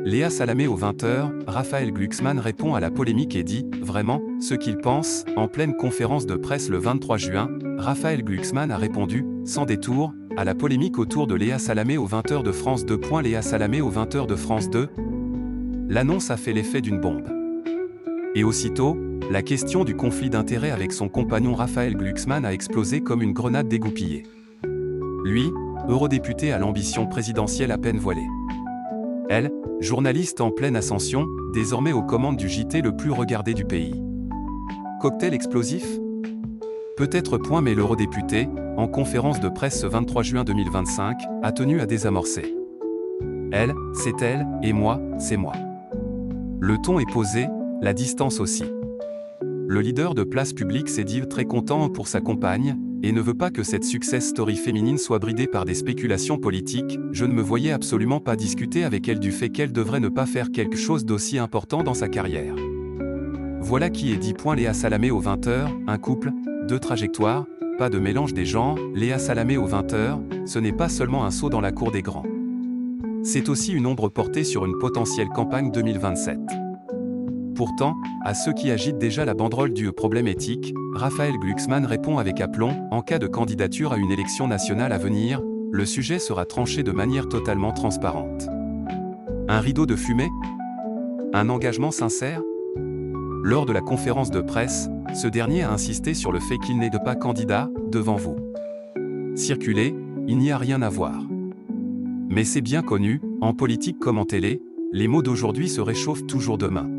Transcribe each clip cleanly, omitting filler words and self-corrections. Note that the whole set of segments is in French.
Léa Salamé aux 20h, Raphaël Glucksmann répond à la polémique et dit « Vraiment, ce qu'il pense ?» En pleine conférence de presse le 23 juin, Raphaël Glucksmann a répondu, sans détour, à la polémique autour de Léa Salamé aux 20h de France 2. Léa Salamé aux 20h de France 2. L'annonce a fait l'effet d'une bombe. Et aussitôt, la question du conflit d'intérêts avec son compagnon Raphaël Glucksmann a explosé comme une grenade dégoupillée. Lui, eurodéputé à l'ambition présidentielle à peine voilée. Elle, journaliste en pleine ascension, désormais aux commandes du JT le plus regardé du pays. Cocktail explosif? Peut-être point, mais l'eurodéputé, en conférence de presse ce 23 juin 2025, a tenu à désamorcer. Elle, c'est elle, et moi, c'est moi. Le ton est posé, la distance aussi. Le leader de Place Publique s'est dit très content pour sa compagne, et ne veut pas que cette success story féminine soit bridée par des spéculations politiques. Je ne me voyais absolument pas discuter avec elle du fait qu'elle devrait ne pas faire quelque chose d'aussi important dans sa carrière. Voilà qui est dit. Léa Salamé aux 20h, un couple, deux trajectoires, pas de mélange des genres. Léa Salamé aux 20h, ce n'est pas seulement un saut dans la cour des grands. C'est aussi une ombre portée sur une potentielle campagne 2027. Pourtant, à ceux qui agitent déjà la banderole du problème éthique, Raphaël Glucksmann répond avec aplomb, en cas de candidature à une élection nationale à venir, le sujet sera tranché de manière totalement transparente. Un rideau de fumée? Un engagement sincère? Lors de la conférence de presse, ce dernier a insisté sur le fait qu'il n'est pas candidat, devant vous. Circulez, il n'y a rien à voir. Mais c'est bien connu, en politique comme en télé, les mots d'aujourd'hui se réchauffent toujours demain.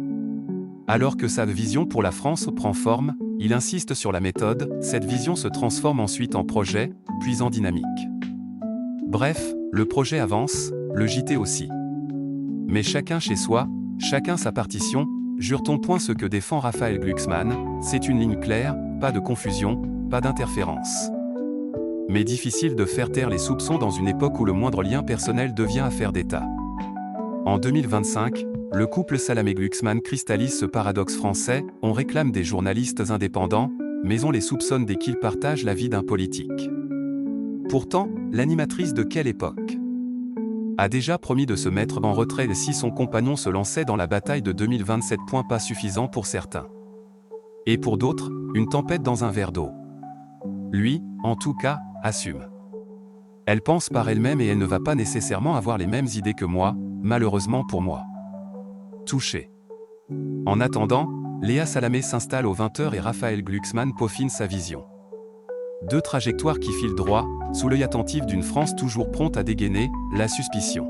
Alors que sa vision pour la France prend forme, il insiste sur la méthode, cette vision se transforme ensuite en projet, puis en dynamique. Bref, le projet avance, le JT aussi. Mais chacun chez soi, chacun sa partition, jure-t-on. Ce que défend Raphaël Glucksmann, c'est une ligne claire, pas de confusion, pas d'interférence. Mais difficile de faire taire les soupçons dans une époque où le moindre lien personnel devient affaire d'État. En 2025, le couple Salamé-Glucksmann cristallise ce paradoxe français, on réclame des journalistes indépendants, mais on les soupçonne dès qu'ils partagent la vie d'un politique. Pourtant, l'animatrice de quelle époque a déjà promis de se mettre en retrait si son compagnon se lançait dans la bataille de 2027. Pas suffisant pour certains. Et pour d'autres, une tempête dans un verre d'eau. Lui, en tout cas, assume. Elle pense par elle-même et elle ne va pas nécessairement avoir les mêmes idées que moi, malheureusement pour moi. Touché. En attendant, Léa Salamé s'installe aux 20h et Raphaël Glucksmann peaufine sa vision. Deux trajectoires qui filent droit, sous l'œil attentif d'une France toujours prompte à dégainer la suspicion.